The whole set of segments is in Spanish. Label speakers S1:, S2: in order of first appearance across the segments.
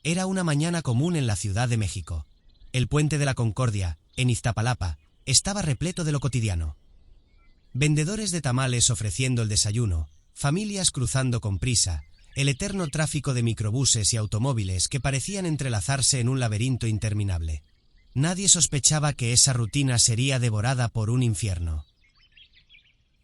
S1: Era una mañana común en la Ciudad de México. El puente de la Concordia, en Iztapalapa, estaba repleto de lo cotidiano. Vendedores de tamales ofreciendo el desayuno, familias cruzando con prisa, el eterno tráfico de microbuses y automóviles que parecían entrelazarse en un laberinto interminable. Nadie sospechaba que esa rutina sería devorada por un infierno.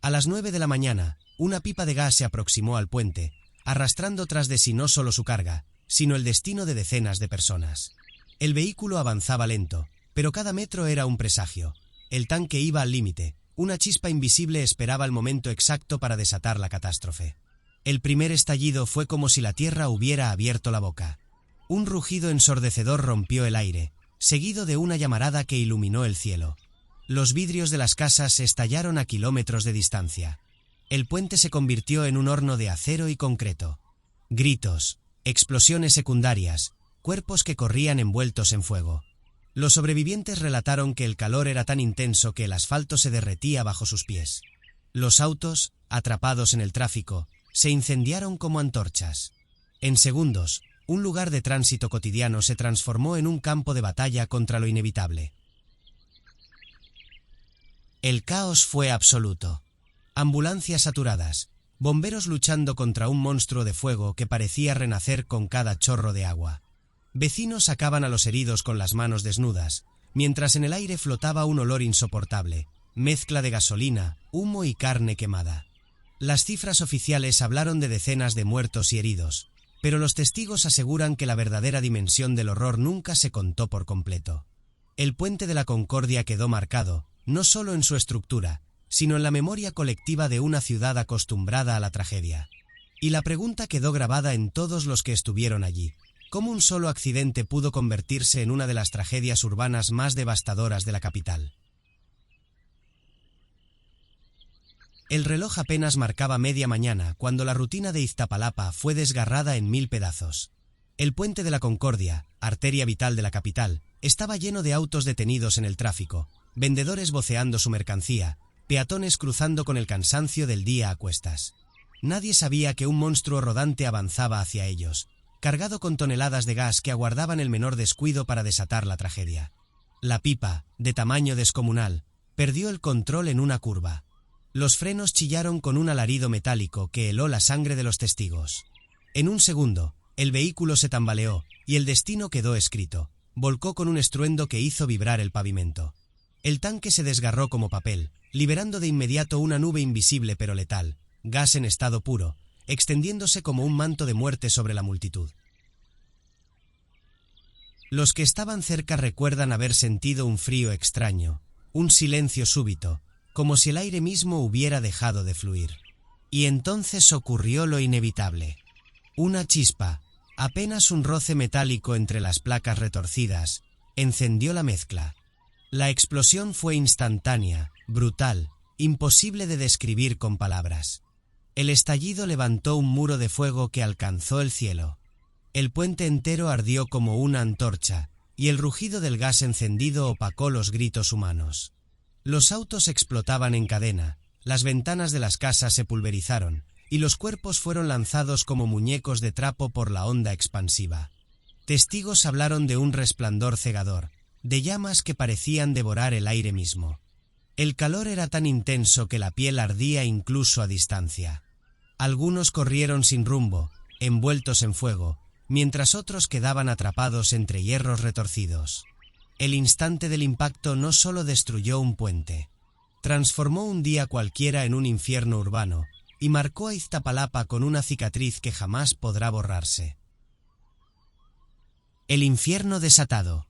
S1: A las 9 de la mañana, una pipa de gas se aproximó al puente, arrastrando tras de sí no solo su carga, sino el destino de decenas de personas. El vehículo avanzaba lento, pero cada metro era un presagio. El tanque iba al límite, una chispa invisible esperaba el momento exacto para desatar la catástrofe. El primer estallido fue como si la tierra hubiera abierto la boca. Un rugido ensordecedor rompió el aire, seguido de una llamarada que iluminó el cielo. Los vidrios de las casas estallaron a kilómetros de distancia. El puente se convirtió en un horno de acero y concreto. Gritos, explosiones secundarias, cuerpos que corrían envueltos en fuego. Los sobrevivientes relataron que el calor era tan intenso que el asfalto se derretía bajo sus pies. Los autos, atrapados en el tráfico, se incendiaron como antorchas. En segundos, un lugar de tránsito cotidiano se transformó en un campo de batalla contra lo inevitable. El caos fue absoluto. Ambulancias saturadas, bomberos luchando contra un monstruo de fuego que parecía renacer con cada chorro de agua. Vecinos sacaban a los heridos con las manos desnudas, mientras en el aire flotaba un olor insoportable, mezcla de gasolina, humo y carne quemada. Las cifras oficiales hablaron de decenas de muertos y heridos, pero los testigos aseguran que la verdadera dimensión del horror nunca se contó por completo. El puente de la Concordia quedó marcado, no solo en su estructura, sino en la memoria colectiva de una ciudad acostumbrada a la tragedia. Y la pregunta quedó grabada en todos los que estuvieron allí: ¿cómo un solo accidente pudo convertirse en una de las tragedias urbanas más devastadoras de la capital? El reloj apenas marcaba media mañana cuando la rutina de Iztapalapa fue desgarrada en 1000 pedazos. El puente de la Concordia, arteria vital de la capital, estaba lleno de autos detenidos en el tráfico, vendedores voceando su mercancía, peatones cruzando con el cansancio del día a cuestas. Nadie sabía que un monstruo rodante avanzaba hacia ellos, cargado con toneladas de gas que aguardaban el menor descuido para desatar la tragedia. La pipa, de tamaño descomunal, perdió el control en una curva. Los frenos chillaron con un alarido metálico que heló la sangre de los testigos. En un segundo, el vehículo se tambaleó, y el destino quedó escrito. Volcó con un estruendo que hizo vibrar el pavimento. El tanque se desgarró como papel, liberando de inmediato una nube invisible pero letal, gas en estado puro, extendiéndose como un manto de muerte sobre la multitud. Los que estaban cerca recuerdan haber sentido un frío extraño, un silencio súbito, como si el aire mismo hubiera dejado de fluir. Y entonces ocurrió lo inevitable. Una chispa, apenas un roce metálico entre las placas retorcidas, encendió la mezcla. La explosión fue instantánea, brutal, imposible de describir con palabras. El estallido levantó un muro de fuego que alcanzó el cielo. El puente entero ardió como una antorcha, y el rugido del gas encendido opacó los gritos humanos. Los autos explotaban en cadena, las ventanas de las casas se pulverizaron, y los cuerpos fueron lanzados como muñecos de trapo por la onda expansiva. Testigos hablaron de un resplandor cegador, de llamas que parecían devorar el aire mismo. El calor era tan intenso que la piel ardía incluso a distancia. Algunos corrieron sin rumbo, envueltos en fuego, mientras otros quedaban atrapados entre hierros retorcidos. El instante del impacto no solo destruyó un puente, transformó un día cualquiera en un infierno urbano, y marcó a Iztapalapa con una cicatriz que jamás podrá borrarse. El infierno desatado.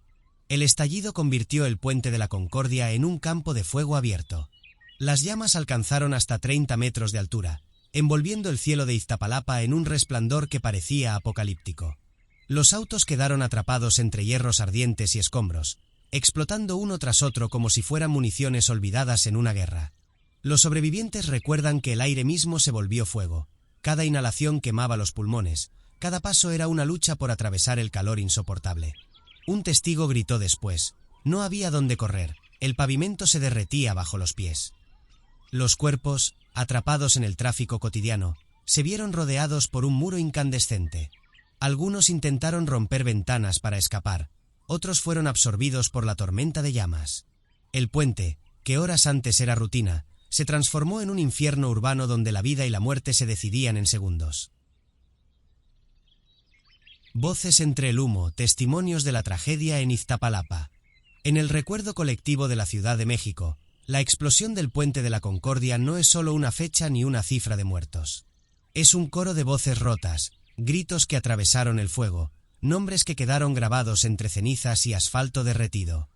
S1: El estallido convirtió el puente de la Concordia en un campo de fuego abierto. Las llamas alcanzaron hasta 30 metros de altura, envolviendo el cielo de Iztapalapa en un resplandor que parecía apocalíptico. Los autos quedaron atrapados entre hierros ardientes y escombros, explotando uno tras otro como si fueran municiones olvidadas en una guerra. Los sobrevivientes recuerdan que el aire mismo se volvió fuego. Cada inhalación quemaba los pulmones, cada paso era una lucha por atravesar el calor insoportable. Un testigo gritó después: no había dónde correr, el pavimento se derretía bajo los pies. Los cuerpos, atrapados en el tráfico cotidiano, se vieron rodeados por un muro incandescente. Algunos intentaron romper ventanas para escapar, otros fueron absorbidos por la tormenta de llamas. El puente, que horas antes era rutina, se transformó en un infierno urbano donde la vida y la muerte se decidían en segundos. Voces entre el humo, testimonios de la tragedia en Iztapalapa. En el recuerdo colectivo de la Ciudad de México, la explosión del Puente de la Concordia no es solo una fecha ni una cifra de muertos. Es un coro de voces rotas, gritos que atravesaron el fuego, nombres que quedaron grabados entre cenizas y asfalto derretido.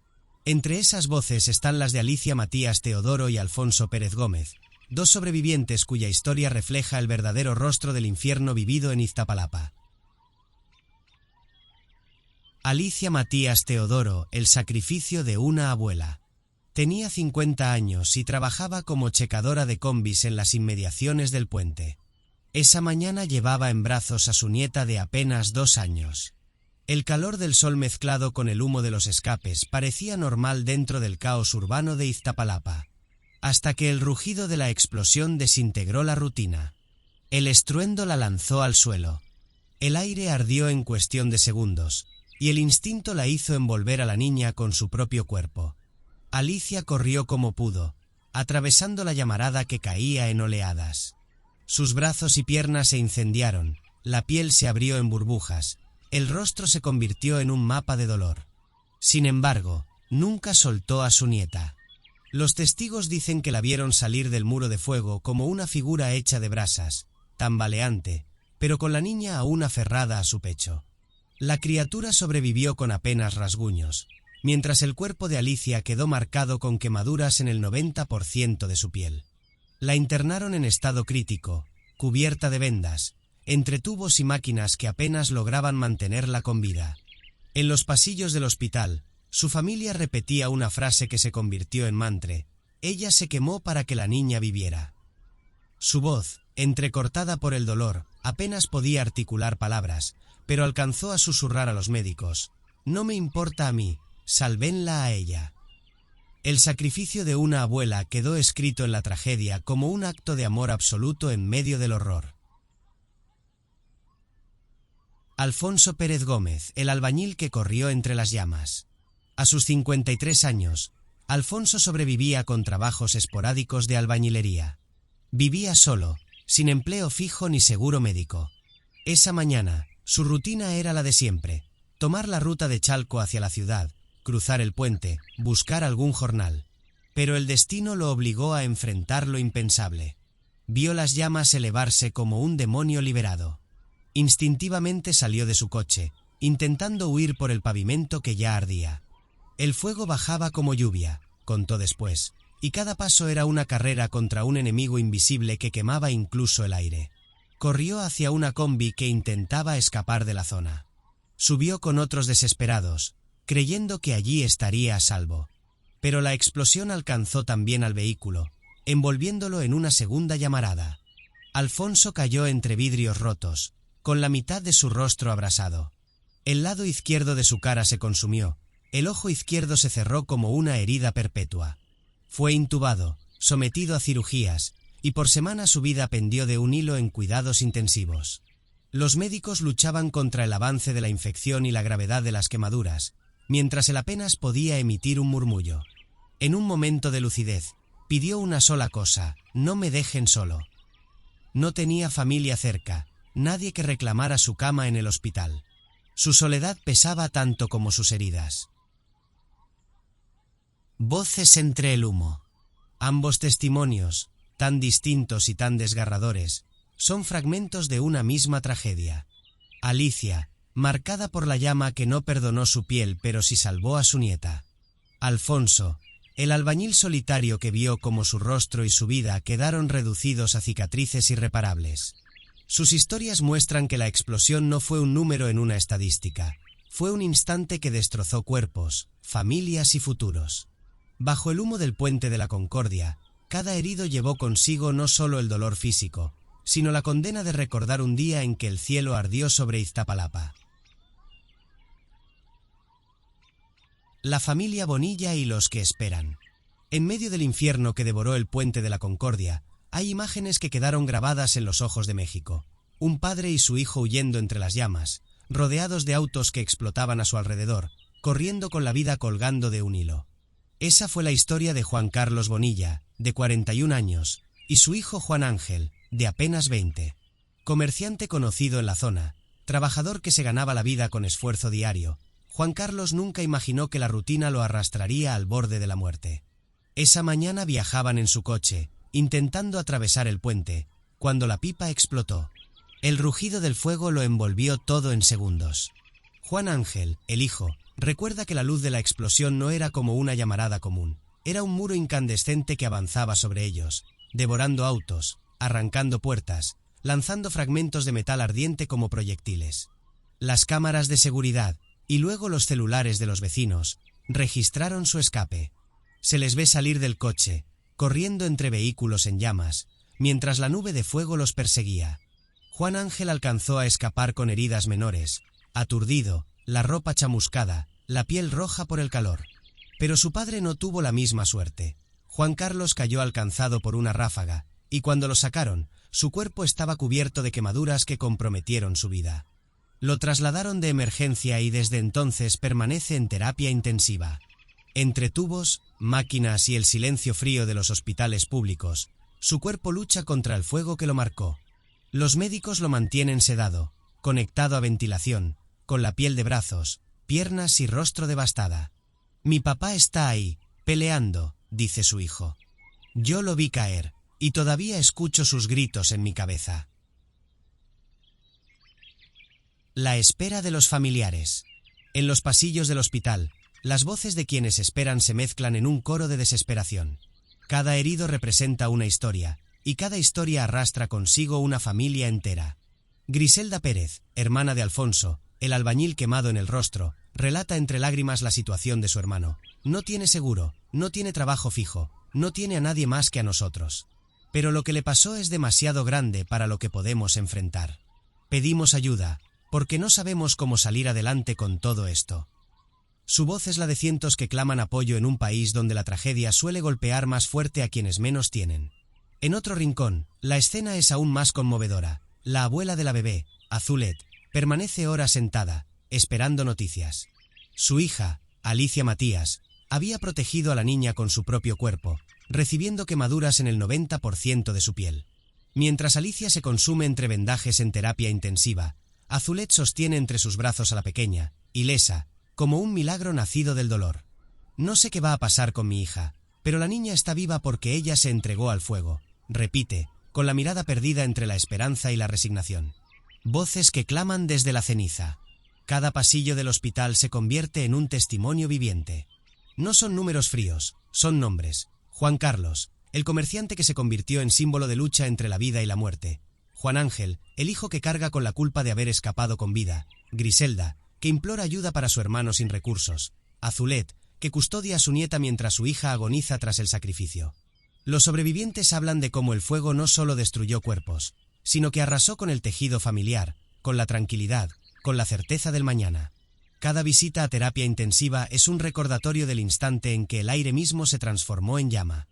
S1: Entre esas voces están las de Alicia Matías Teodoro y Alfonso Pérez Gómez, dos sobrevivientes cuya historia refleja el verdadero rostro del infierno vivido en Iztapalapa. Alicia Matías Teodoro, el sacrificio de una abuela. Tenía 50 años y trabajaba como checadora de combis en las inmediaciones del puente. Esa mañana llevaba en brazos a su nieta de apenas 2 años. El calor del sol mezclado con el humo de los escapes parecía normal dentro del caos urbano de Iztapalapa, hasta que el rugido de la explosión desintegró la rutina. El estruendo la lanzó al suelo. El aire ardió en cuestión de segundos, y el instinto la hizo envolver a la niña con su propio cuerpo. Alicia corrió como pudo, atravesando la llamarada que caía en oleadas. Sus brazos y piernas se incendiaron, la piel se abrió en burbujas, el rostro se convirtió en un mapa de dolor. Sin embargo, nunca soltó a su nieta. Los testigos dicen que la vieron salir del muro de fuego como una figura hecha de brasas, tambaleante, pero con la niña aún aferrada a su pecho. La criatura sobrevivió con apenas rasguños, mientras el cuerpo de Alicia quedó marcado con quemaduras en el 90% de su piel. La internaron en estado crítico, cubierta de vendas, entre tubos y máquinas que apenas lograban mantenerla con vida. En los pasillos del hospital, su familia repetía una frase que se convirtió en mantra: ella se quemó para que la niña viviera. Su voz, entrecortada por el dolor, apenas podía articular palabras, pero alcanzó a susurrar a los médicos: no me importa a mí, sálvenla a ella. El sacrificio de una abuela quedó escrito en la tragedia como un acto de amor absoluto en medio del horror. Alfonso Pérez Gómez, el albañil que corrió entre las llamas. A sus 53 años, Alfonso sobrevivía con trabajos esporádicos de albañilería. Vivía solo, sin empleo fijo ni seguro médico. Esa mañana, su rutina era la de siempre: tomar la ruta de Chalco hacia la ciudad, cruzar el puente, buscar algún jornal. Pero el destino lo obligó a enfrentar lo impensable. Vio las llamas elevarse como un demonio liberado. Instintivamente salió de su coche, intentando huir por el pavimento que ya ardía. El fuego bajaba como lluvia, contó después, y cada paso era una carrera contra un enemigo invisible que quemaba incluso el aire. Corrió hacia una combi que intentaba escapar de la zona. Subió con otros desesperados, creyendo que allí estaría a salvo. Pero la explosión alcanzó también al vehículo, envolviéndolo en una segunda llamarada. Alfonso cayó entre vidrios rotos, con la mitad de su rostro abrasado. El lado izquierdo de su cara se consumió, el ojo izquierdo se cerró como una herida perpetua. Fue intubado, sometido a cirugías, y por semanas su vida pendió de un hilo en cuidados intensivos. Los médicos luchaban contra el avance de la infección y la gravedad de las quemaduras, mientras él apenas podía emitir un murmullo. En un momento de lucidez, pidió una sola cosa: no me dejen solo. No tenía familia cerca, nadie que reclamara su cama en el hospital. Su soledad pesaba tanto como sus heridas. Voces entre el humo. Ambos testimonios, tan distintos y tan desgarradores, son fragmentos de una misma tragedia. Alicia, marcada por la llama que no perdonó su piel pero sí salvó a su nieta. Alfonso, el albañil solitario que vio cómo su rostro y su vida quedaron reducidos a cicatrices irreparables. Sus historias muestran que la explosión no fue un número en una estadística, fue un instante que destrozó cuerpos, familias y futuros. Bajo el humo del Puente de la Concordia, cada herido llevó consigo no solo el dolor físico, sino la condena de recordar un día en que el cielo ardió sobre Iztapalapa. La familia Bonilla y los que esperan. En medio del infierno que devoró el Puente de la Concordia, hay imágenes que quedaron grabadas en los ojos de México. Un padre y su hijo huyendo entre las llamas, rodeados de autos que explotaban a su alrededor, corriendo con la vida colgando de un hilo. Esa fue la historia de Juan Carlos Bonilla, de 41 años, y su hijo Juan Ángel, de apenas 20. Comerciante conocido en la zona, trabajador que se ganaba la vida con esfuerzo diario, Juan Carlos nunca imaginó que la rutina lo arrastraría al borde de la muerte. Esa mañana viajaban en su coche, intentando atravesar el puente, cuando la pipa explotó. El rugido del fuego lo envolvió todo en segundos. Juan Ángel, el hijo, recuerda que la luz de la explosión no era como una llamarada común, era un muro incandescente que avanzaba sobre ellos, devorando autos, arrancando puertas, lanzando fragmentos de metal ardiente como proyectiles. Las cámaras de seguridad, y luego los celulares de los vecinos, registraron su escape. Se les ve salir del coche, corriendo entre vehículos en llamas, mientras la nube de fuego los perseguía. Juan Ángel alcanzó a escapar con heridas menores, aturdido, la ropa chamuscada, la piel roja por el calor. Pero su padre no tuvo la misma suerte. Juan Carlos cayó alcanzado por una ráfaga, y cuando lo sacaron, su cuerpo estaba cubierto de quemaduras que comprometieron su vida. Lo trasladaron de emergencia y desde entonces permanece en terapia intensiva. Entre tubos, máquinas y el silencio frío de los hospitales públicos, su cuerpo lucha contra el fuego que lo marcó. Los médicos lo mantienen sedado, conectado a ventilación, con la piel de brazos, piernas y rostro devastada. Mi papá está ahí, peleando, dice su hijo. Yo lo vi caer, y todavía escucho sus gritos en mi cabeza. La espera de los familiares. En los pasillos del hospital, las voces de quienes esperan se mezclan en un coro de desesperación. Cada herido representa una historia, y cada historia arrastra consigo una familia entera. Griselda Pérez, hermana de Alfonso, el albañil quemado en el rostro, relata entre lágrimas la situación de su hermano. No tiene seguro, no tiene trabajo fijo, no tiene a nadie más que a nosotros. Pero lo que le pasó es demasiado grande para lo que podemos enfrentar. Pedimos ayuda, porque no sabemos cómo salir adelante con todo esto. Su voz es la de cientos que claman apoyo en un país donde la tragedia suele golpear más fuerte a quienes menos tienen. En otro rincón, la escena es aún más conmovedora. La abuela de la bebé, Azulet, permanece horas sentada, esperando noticias. Su hija, Alicia Matías, había protegido a la niña con su propio cuerpo, recibiendo quemaduras en el 90% de su piel. Mientras Alicia se consume entre vendajes en terapia intensiva, Azulet sostiene entre sus brazos a la pequeña, ilesa, como un milagro nacido del dolor. No sé qué va a pasar con mi hija, pero la niña está viva porque ella se entregó al fuego, repite, con la mirada perdida entre la esperanza y la resignación. Voces que claman desde la ceniza. Cada pasillo del hospital se convierte en un testimonio viviente. No son números fríos, son nombres. Juan Carlos, el comerciante que se convirtió en símbolo de lucha entre la vida y la muerte. Juan Ángel, el hijo que carga con la culpa de haber escapado con vida. Griselda, que implora ayuda para su hermano sin recursos. Azulet, que custodia a su nieta mientras su hija agoniza tras el sacrificio. Los sobrevivientes hablan de cómo el fuego no solo destruyó cuerpos, sino que arrasó con el tejido familiar, con la tranquilidad, con la certeza del mañana. Cada visita a terapia intensiva es un recordatorio del instante en que el aire mismo se transformó en llama.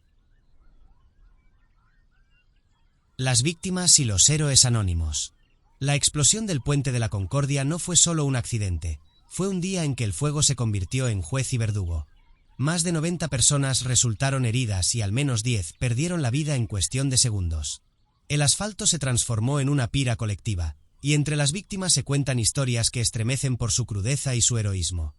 S1: Las víctimas y los héroes anónimos. La explosión del puente de la Concordia no fue solo un accidente, fue un día en que el fuego se convirtió en juez y verdugo. Más de 90 personas resultaron heridas y al menos 10 perdieron la vida en cuestión de segundos. El asfalto se transformó en una pira colectiva, y entre las víctimas se cuentan historias que estremecen por su crudeza y su heroísmo.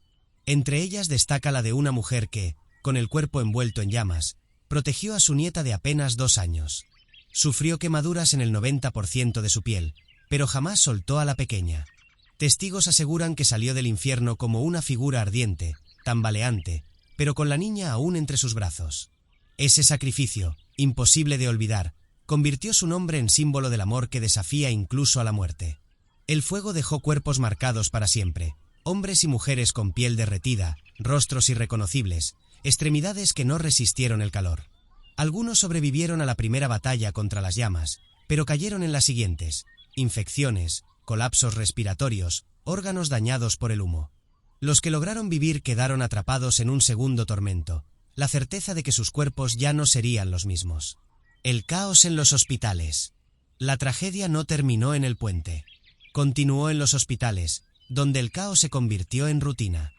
S1: Entre ellas destaca la de una mujer que, con el cuerpo envuelto en llamas, protegió a su nieta de apenas 2 años. Sufrió quemaduras en el 90% de su piel, pero jamás soltó a la pequeña. Testigos aseguran que salió del infierno como una figura ardiente, tambaleante, pero con la niña aún entre sus brazos. Ese sacrificio, imposible de olvidar, convirtió su nombre en símbolo del amor que desafía incluso a la muerte. El fuego dejó cuerpos marcados para siempre, hombres y mujeres con piel derretida, rostros irreconocibles, extremidades que no resistieron el calor. Algunos sobrevivieron a la primera batalla contra las llamas, pero cayeron en las siguientes: infecciones, colapsos respiratorios, órganos dañados por el humo. Los que lograron vivir quedaron atrapados en un segundo tormento, la certeza de que sus cuerpos ya no serían los mismos. El caos en los hospitales. La tragedia no terminó en el puente. Continuó en los hospitales, donde el caos se convirtió en rutina.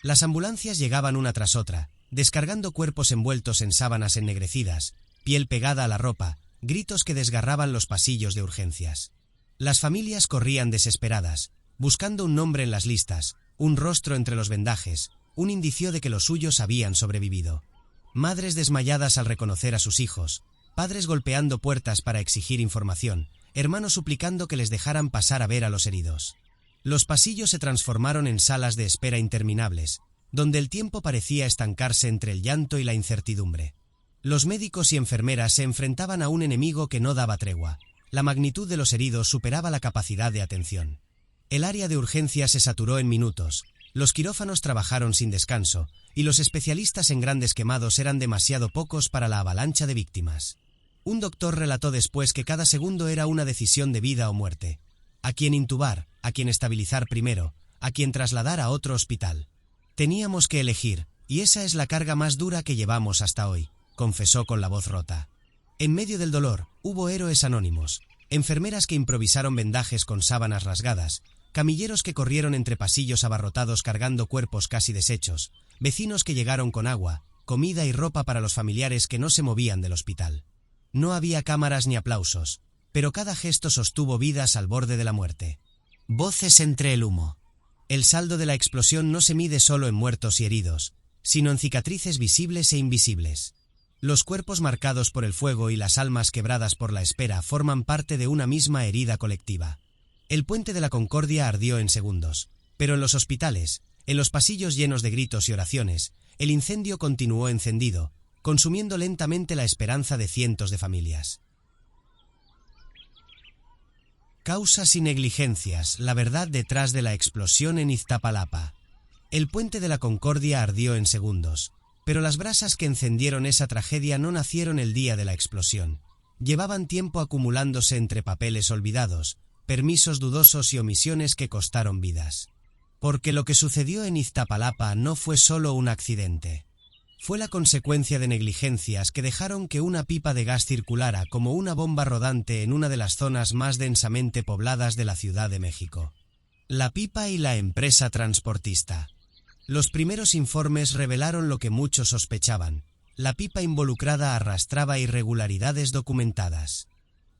S1: Las ambulancias llegaban una tras otra, descargando cuerpos envueltos en sábanas ennegrecidas, piel pegada a la ropa, gritos que desgarraban los pasillos de urgencias. Las familias corrían desesperadas, buscando un nombre en las listas, un rostro entre los vendajes, un indicio de que los suyos habían sobrevivido. Madres desmayadas al reconocer a sus hijos, padres golpeando puertas para exigir información, hermanos suplicando que les dejaran pasar a ver a los heridos. Los pasillos se transformaron en salas de espera interminables, donde el tiempo parecía estancarse entre el llanto y la incertidumbre. Los médicos y enfermeras se enfrentaban a un enemigo que no daba tregua. La magnitud de los heridos superaba la capacidad de atención. El área de urgencia se saturó en minutos, los quirófanos trabajaron sin descanso, y los especialistas en grandes quemados eran demasiado pocos para la avalancha de víctimas. Un doctor relató después que cada segundo era una decisión de vida o muerte. A quién intubar, a quién estabilizar primero, a quién trasladar a otro hospital. Teníamos que elegir, y esa es la carga más dura que llevamos hasta hoy, confesó con la voz rota. En medio del dolor, hubo héroes anónimos, enfermeras que improvisaron vendajes con sábanas rasgadas, camilleros que corrieron entre pasillos abarrotados cargando cuerpos casi deshechos, vecinos que llegaron con agua, comida y ropa para los familiares que no se movían del hospital. No había cámaras ni aplausos, pero cada gesto sostuvo vidas al borde de la muerte. Voces entre el humo. El saldo de la explosión no se mide solo en muertos y heridos, sino en cicatrices visibles e invisibles. Los cuerpos marcados por el fuego y las almas quebradas por la espera forman parte de una misma herida colectiva. El puente de la Concordia ardió en segundos, pero en los hospitales, en los pasillos llenos de gritos y oraciones, el incendio continuó encendido, consumiendo lentamente la esperanza de cientos de familias. Causas y negligencias, la verdad detrás de la explosión en Iztapalapa. El puente de la Concordia ardió en segundos, pero las brasas que encendieron esa tragedia no nacieron el día de la explosión. Llevaban tiempo acumulándose entre papeles olvidados, permisos dudosos y omisiones que costaron vidas. Porque lo que sucedió en Iztapalapa no fue solo un accidente. Fue la consecuencia de negligencias que dejaron que una pipa de gas circulara como una bomba rodante en una de las zonas más densamente pobladas de la Ciudad de México. La pipa y la empresa transportista. Los primeros informes revelaron lo que muchos sospechaban. La pipa involucrada arrastraba irregularidades documentadas.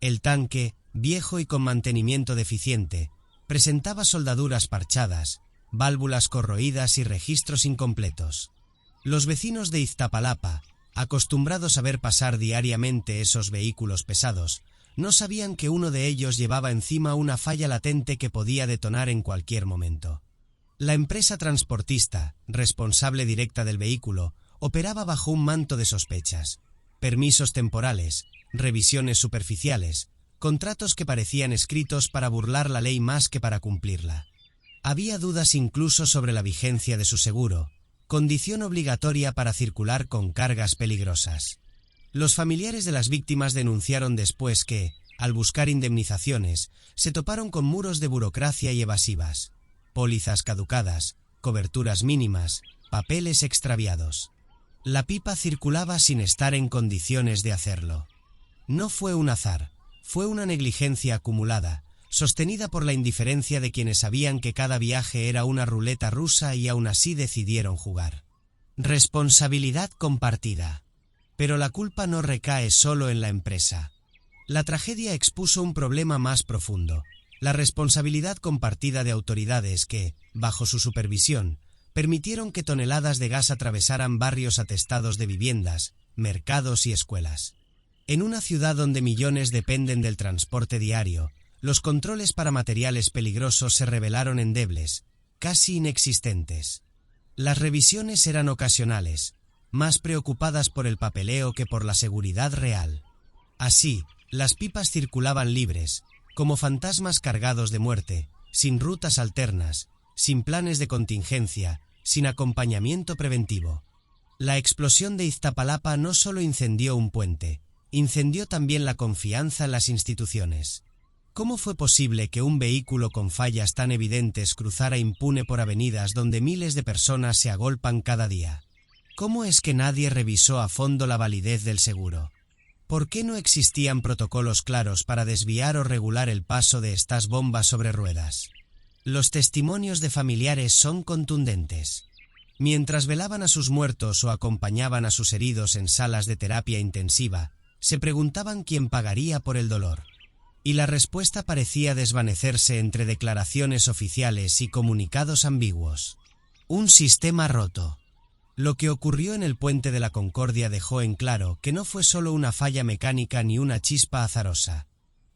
S1: El tanque, viejo y con mantenimiento deficiente, presentaba soldaduras parchadas, válvulas corroídas y registros incompletos. Los vecinos de Iztapalapa, acostumbrados a ver pasar diariamente esos vehículos pesados, no sabían que uno de ellos llevaba encima una falla latente que podía detonar en cualquier momento. La empresa transportista, responsable directa del vehículo, operaba bajo un manto de sospechas. Permisos temporales, revisiones superficiales, contratos que parecían escritos para burlar la ley más que para cumplirla. Había dudas incluso sobre la vigencia de su seguro, condición obligatoria para circular con cargas peligrosas. Los familiares de las víctimas denunciaron después que, al buscar indemnizaciones, se toparon con muros de burocracia y evasivas, pólizas caducadas, coberturas mínimas, papeles extraviados. La pipa circulaba sin estar en condiciones de hacerlo. No fue un azar, fue una negligencia acumulada, sostenida por la indiferencia de quienes sabían que cada viaje era una ruleta rusa y aún así decidieron jugar. Responsabilidad compartida. Pero la culpa no recae solo en la empresa. La tragedia expuso un problema más profundo, la responsabilidad compartida de autoridades que, bajo su supervisión, permitieron que toneladas de gas atravesaran barrios atestados de viviendas, mercados y escuelas. En una ciudad donde millones dependen del transporte diario, los controles para materiales peligrosos se revelaron endebles, casi inexistentes. Las revisiones eran ocasionales, más preocupadas por el papeleo que por la seguridad real. Así, las pipas circulaban libres, como fantasmas cargados de muerte, sin rutas alternas, sin planes de contingencia, sin acompañamiento preventivo. La explosión de Iztapalapa no solo incendió un puente, incendió también la confianza en las instituciones. ¿Cómo fue posible que un vehículo con fallas tan evidentes cruzara impune por avenidas donde miles de personas se agolpan cada día? ¿Cómo es que nadie revisó a fondo la validez del seguro? ¿Por qué no existían protocolos claros para desviar o regular el paso de estas bombas sobre ruedas? Los testimonios de familiares son contundentes. Mientras velaban a sus muertos o acompañaban a sus heridos en salas de terapia intensiva, se preguntaban quién pagaría por el dolor. Y la respuesta parecía desvanecerse entre declaraciones oficiales y comunicados ambiguos. Un sistema roto. Lo que ocurrió en el Puente de la Concordia dejó en claro que no fue solo una falla mecánica ni una chispa azarosa.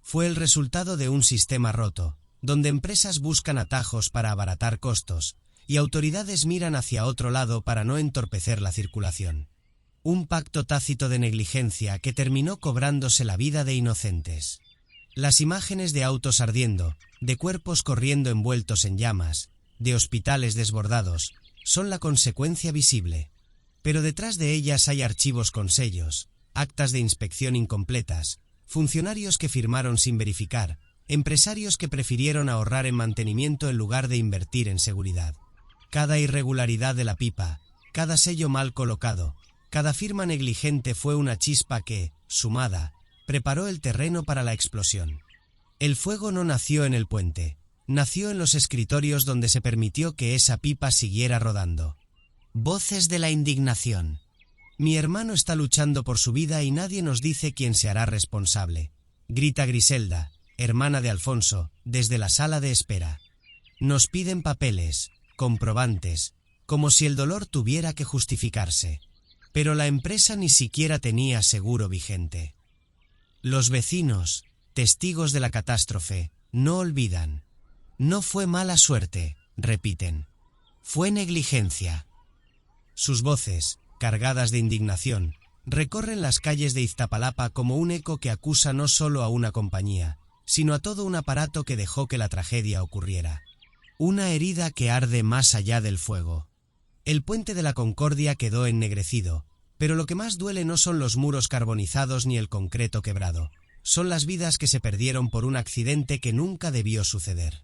S1: Fue el resultado de un sistema roto, donde empresas buscan atajos para abaratar costos, y autoridades miran hacia otro lado para no entorpecer la circulación. Un pacto tácito de negligencia que terminó cobrándose la vida de inocentes. Las imágenes de autos ardiendo, de cuerpos corriendo envueltos en llamas, de hospitales desbordados, son la consecuencia visible. Pero detrás de ellas hay archivos con sellos, actas de inspección incompletas, funcionarios que firmaron sin verificar, empresarios que prefirieron ahorrar en mantenimiento en lugar de invertir en seguridad. Cada irregularidad de la pipa, cada sello mal colocado, cada firma negligente fue una chispa que, sumada, preparó el terreno para la explosión. El fuego no nació en el puente, nació en los escritorios donde se permitió que esa pipa siguiera rodando. Voces de la indignación. Mi hermano está luchando por su vida y nadie nos dice quién se hará responsable, grita Griselda, hermana de Alfonso, desde la sala de espera. Nos piden papeles, comprobantes, como si el dolor tuviera que justificarse. Pero la empresa ni siquiera tenía seguro vigente. Los vecinos, testigos de la catástrofe, no olvidan. No fue mala suerte, repiten. Fue negligencia. Sus voces, cargadas de indignación, recorren las calles de Iztapalapa como un eco que acusa no solo a una compañía, sino a todo un aparato que dejó que la tragedia ocurriera. Una herida que arde más allá del fuego. El Puente de la Concordia quedó ennegrecido, pero lo que más duele no son los muros carbonizados ni el concreto quebrado, son las vidas que se perdieron por un accidente que nunca debió suceder.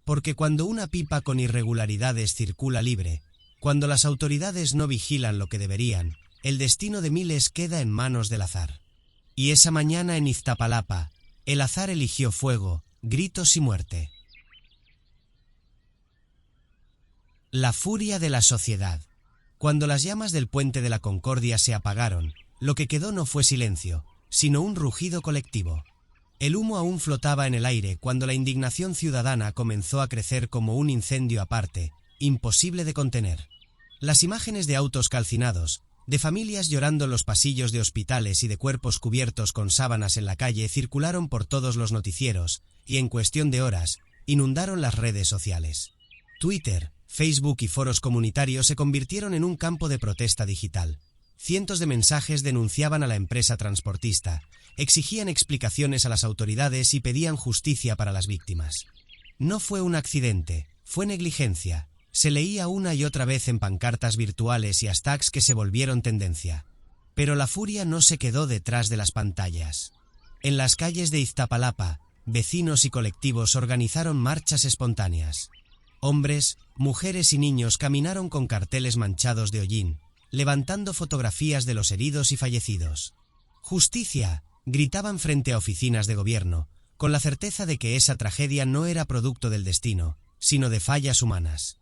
S1: Porque cuando una pipa con irregularidades circula libre, cuando las autoridades no vigilan lo que deberían, el destino de miles queda en manos del azar. Y esa mañana en Iztapalapa, el azar eligió fuego, gritos y muerte. La furia de la sociedad. Cuando las llamas del Puente de la Concordia se apagaron, lo que quedó no fue silencio, sino un rugido colectivo. El humo aún flotaba en el aire cuando la indignación ciudadana comenzó a crecer como un incendio aparte, imposible de contener. Las imágenes de autos calcinados, de familias llorando en los pasillos de hospitales y de cuerpos cubiertos con sábanas en la calle circularon por todos los noticieros, y en cuestión de horas, inundaron las redes sociales. Twitter, Facebook y foros comunitarios se convirtieron en un campo de protesta digital. Cientos de mensajes denunciaban a la empresa transportista, exigían explicaciones a las autoridades y pedían justicia para las víctimas. No fue un accidente, fue negligencia. Se leía una y otra vez en pancartas virtuales y hashtags que se volvieron tendencia. Pero la furia no se quedó detrás de las pantallas. En las calles de Iztapalapa, vecinos y colectivos organizaron marchas espontáneas. Hombres, mujeres y niños caminaron con carteles manchados de hollín, levantando fotografías de los heridos y fallecidos. ¡Justicia!, gritaban frente a oficinas de gobierno, con la certeza de que esa tragedia no era producto del destino, sino de fallas humanas.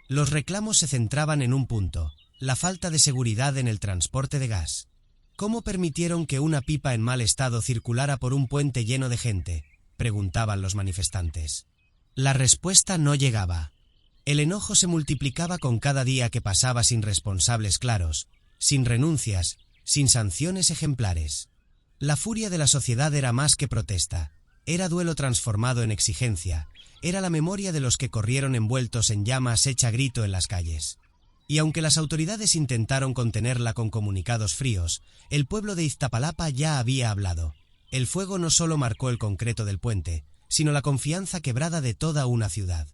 S1: Los reclamos se centraban en un punto: la falta de seguridad en el transporte de gas. ¿Cómo permitieron que una pipa en mal estado circulara por un puente lleno de gente?, preguntaban los manifestantes. La respuesta no llegaba. El enojo se multiplicaba con cada día que pasaba sin responsables claros, sin renuncias, sin sanciones ejemplares. La furia de la sociedad era más que protesta, era duelo transformado en exigencia, era la memoria de los que corrieron envueltos en llamas hecha grito en las calles. Y aunque las autoridades intentaron contenerla con comunicados fríos, el pueblo de Iztapalapa ya había hablado. El fuego no solo marcó el concreto del puente, sino la confianza quebrada de toda una ciudad.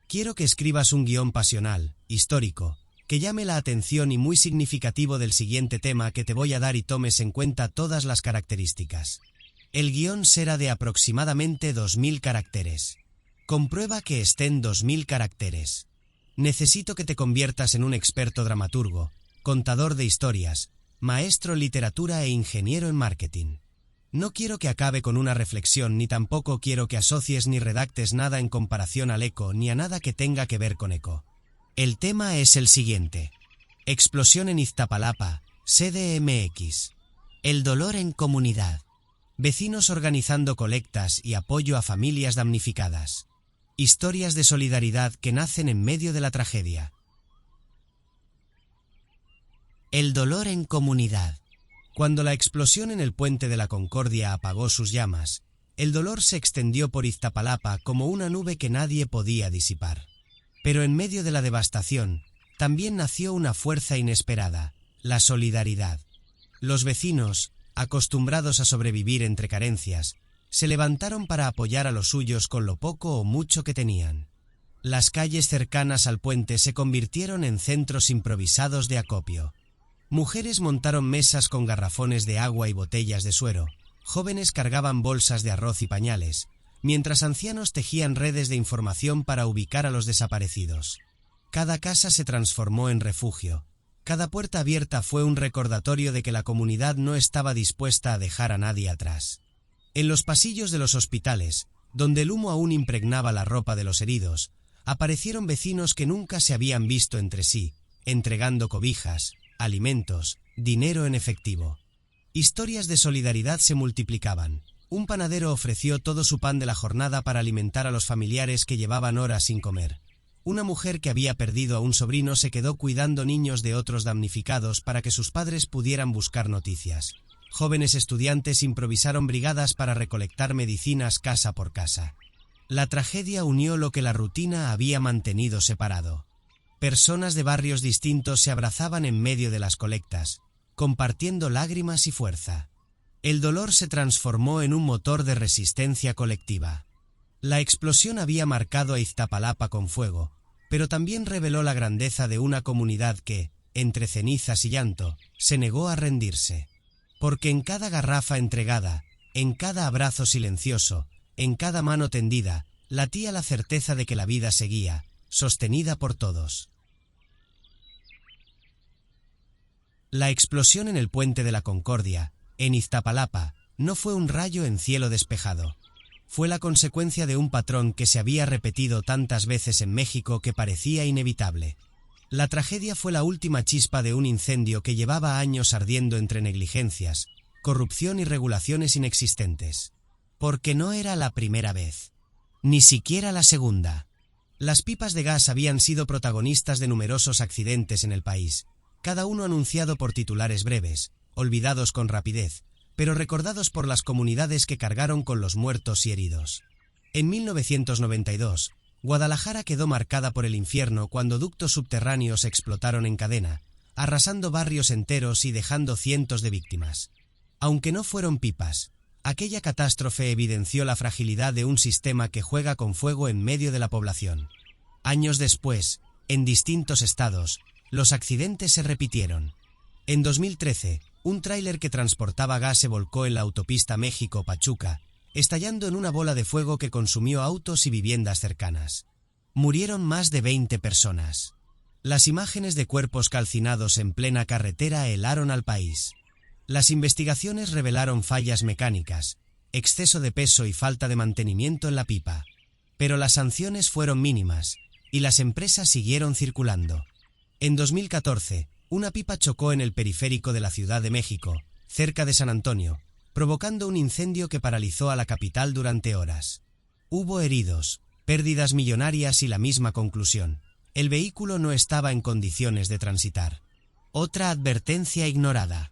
S1: Quiero que escribas un guión pasional, histórico, que llame la atención y muy significativo del siguiente tema que te voy a dar y tomes en cuenta todas las características. El guión será de aproximadamente 2000 caracteres. Comprueba que estén 2000 caracteres. Necesito que te conviertas en un experto dramaturgo, contador de historias, maestro en literatura e ingeniero en marketing. No quiero que acabe con una reflexión, ni tampoco quiero que asocies ni redactes nada en comparación al eco ni a nada que tenga que ver con eco. El tema es el siguiente. Explosión en Iztapalapa, CDMX. El dolor en comunidad. Vecinos organizando colectas y apoyo a familias damnificadas. Historias de solidaridad que nacen en medio de la tragedia. El dolor en comunidad. Cuando la explosión en el Puente de la Concordia apagó sus llamas, el dolor se extendió por Iztapalapa como una nube que nadie podía disipar. Pero en medio de la devastación, también nació una fuerza inesperada, la solidaridad. Los vecinos, acostumbrados a sobrevivir entre carencias, se levantaron para apoyar a los suyos con lo poco o mucho que tenían. Las calles cercanas al puente se convirtieron en centros improvisados de acopio. Mujeres montaron mesas con garrafones de agua y botellas de suero, jóvenes cargaban bolsas de arroz y pañales, mientras ancianos tejían redes de información para ubicar a los desaparecidos. Cada casa se transformó en refugio. Cada puerta abierta fue un recordatorio de que la comunidad no estaba dispuesta a dejar a nadie atrás. En los pasillos de los hospitales, donde el humo aún impregnaba la ropa de los heridos, aparecieron vecinos que nunca se habían visto entre sí, entregando cobijas, alimentos, dinero en efectivo. Historias de solidaridad se multiplicaban. Un panadero ofreció todo su pan de la jornada para alimentar a los familiares que llevaban horas sin comer. Una mujer que había perdido a un sobrino se quedó cuidando niños de otros damnificados para que sus padres pudieran buscar noticias. Jóvenes estudiantes improvisaron brigadas para recolectar medicinas casa por casa. La tragedia unió lo que la rutina había mantenido separado. Personas de barrios distintos se abrazaban en medio de las colectas, compartiendo lágrimas y fuerza. El dolor se transformó en un motor de resistencia colectiva. La explosión había marcado a Iztapalapa con fuego, pero también reveló la grandeza de una comunidad que, entre cenizas y llanto, se negó a rendirse. Porque en cada garrafa entregada, en cada abrazo silencioso, en cada mano tendida, latía la certeza de que la vida seguía, sostenida por todos. La explosión en el Puente de la Concordia, en Iztapalapa, no fue un rayo en cielo despejado. Fue la consecuencia de un patrón que se había repetido tantas veces en México que parecía inevitable. La tragedia fue la última chispa de un incendio que llevaba años ardiendo entre negligencias, corrupción y regulaciones inexistentes. Porque no era la primera vez. Ni siquiera la segunda. Las pipas de gas habían sido protagonistas de numerosos accidentes en el país, cada uno anunciado por titulares breves, olvidados con rapidez, pero recordados por las comunidades que cargaron con los muertos y heridos. En 1992, Guadalajara quedó marcada por el infierno cuando ductos subterráneos explotaron en cadena, arrasando barrios enteros y dejando cientos de víctimas. Aunque no fueron pipas, aquella catástrofe evidenció la fragilidad de un sistema que juega con fuego en medio de la población. Años después, en distintos estados, los accidentes se repitieron. En 2013, un tráiler que transportaba gas se volcó en la autopista México-Pachuca, estallando en una bola de fuego que consumió autos y viviendas cercanas. Murieron más de 20 personas. Las imágenes de cuerpos calcinados en plena carretera helaron al país. Las investigaciones revelaron fallas mecánicas, exceso de peso y falta de mantenimiento en la pipa. Pero las sanciones fueron mínimas, y las empresas siguieron circulando. En 2014, una pipa chocó en el periférico de la Ciudad de México, cerca de San Antonio, provocando un incendio que paralizó a la capital durante horas. Hubo heridos, pérdidas millonarias y la misma conclusión: el vehículo no estaba en condiciones de transitar. Otra advertencia ignorada.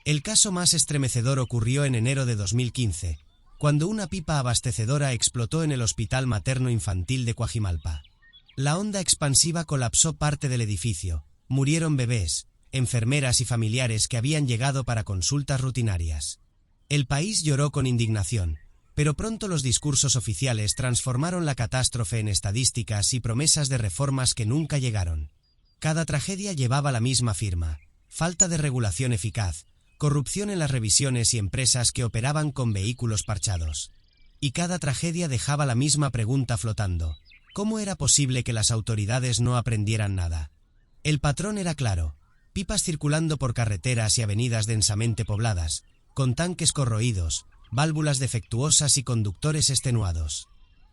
S1: El caso más estremecedor ocurrió en enero de 2015, cuando una pipa abastecedora explotó en el Hospital Materno Infantil de Coajimalpa. La onda expansiva colapsó parte del edificio, murieron bebés, enfermeras y familiares que habían llegado para consultas rutinarias. El país lloró con indignación, pero pronto los discursos oficiales transformaron la catástrofe en estadísticas y promesas de reformas que nunca llegaron. Cada tragedia llevaba la misma firma: falta de regulación eficaz, corrupción en las revisiones y empresas que operaban con vehículos parchados. Y cada tragedia dejaba la misma pregunta flotando: ¿cómo era posible que las autoridades no aprendieran nada? El patrón era claro: pipas circulando por carreteras y avenidas densamente pobladas, con tanques corroídos, válvulas defectuosas y conductores extenuados.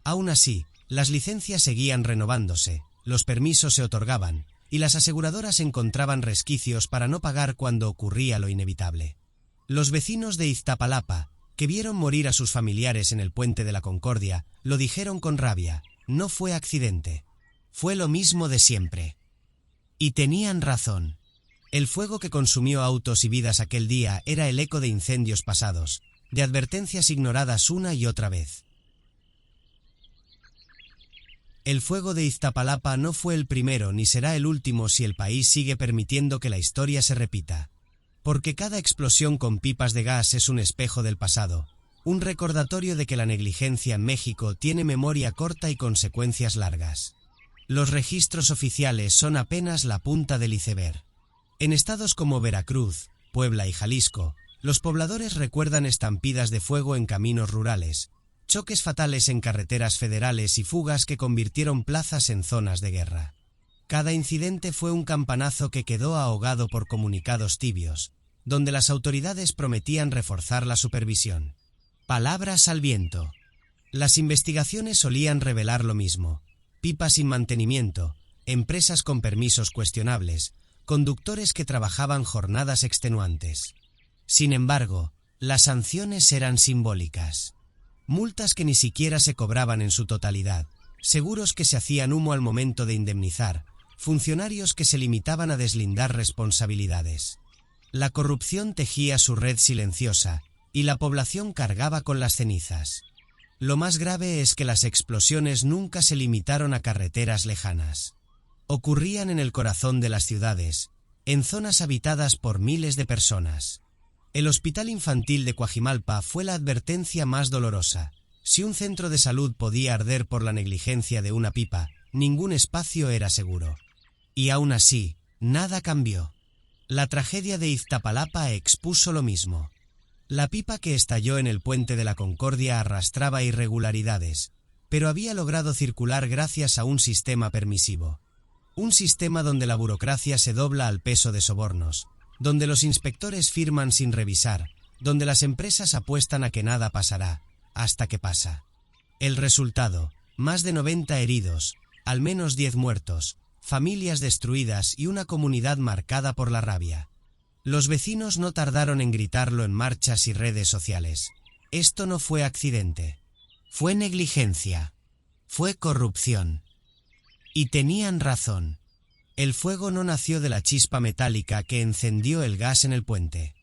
S1: Aún así, las licencias seguían renovándose, los permisos se otorgaban, y las aseguradoras encontraban resquicios para no pagar cuando ocurría lo inevitable. Los vecinos de Iztapalapa, que vieron morir a sus familiares en el Puente de la Concordia, lo dijeron con rabia: no fue accidente. Fue lo mismo de siempre. Y tenían razón. El fuego que consumió autos y vidas aquel día era el eco de incendios pasados, de advertencias ignoradas una y otra vez. El fuego de Iztapalapa no fue el primero ni será el último si el país sigue permitiendo que la historia se repita. Porque cada explosión con pipas de gas es un espejo del pasado, un recordatorio de que la negligencia en México tiene memoria corta y consecuencias largas. Los registros oficiales son apenas la punta del iceberg. En estados como Veracruz, Puebla y Jalisco, los pobladores recuerdan estampidas de fuego en caminos rurales, choques fatales en carreteras federales y fugas que convirtieron plazas en zonas de guerra. Cada incidente fue un campanazo que quedó ahogado por comunicados tibios, donde las autoridades prometían reforzar la supervisión. Palabras al viento. Las investigaciones solían revelar lo mismo: pipas sin mantenimiento, empresas con permisos cuestionables, conductores que trabajaban jornadas extenuantes. Sin embargo, las sanciones eran simbólicas. Multas que ni siquiera se cobraban en su totalidad, seguros que se hacían humo al momento de indemnizar, funcionarios que se limitaban a deslindar responsabilidades. La corrupción tejía su red silenciosa, y la población cargaba con las cenizas. Lo más grave es que las explosiones nunca se limitaron a carreteras lejanas. Ocurrían en el corazón de las ciudades, en zonas habitadas por miles de personas. El Hospital Infantil de Coajimalpa fue la advertencia más dolorosa. Si un centro de salud podía arder por la negligencia de una pipa, ningún espacio era seguro. Y aún así, nada cambió. La tragedia de Iztapalapa expuso lo mismo. La pipa que estalló en el Puente de la Concordia arrastraba irregularidades, pero había logrado circular gracias a un sistema permisivo. Un sistema donde la burocracia se dobla al peso de sobornos, donde los inspectores firman sin revisar, donde las empresas apuestan a que nada pasará, hasta que pasa. El resultado: más de 90 heridos, al menos 10 muertos, familias destruidas y una comunidad marcada por la rabia. Los vecinos no tardaron en gritarlo en marchas y redes sociales. Esto no fue accidente. Fue negligencia. Fue corrupción. Y tenían razón. El fuego no nació de la chispa metálica que encendió el gas en el puente.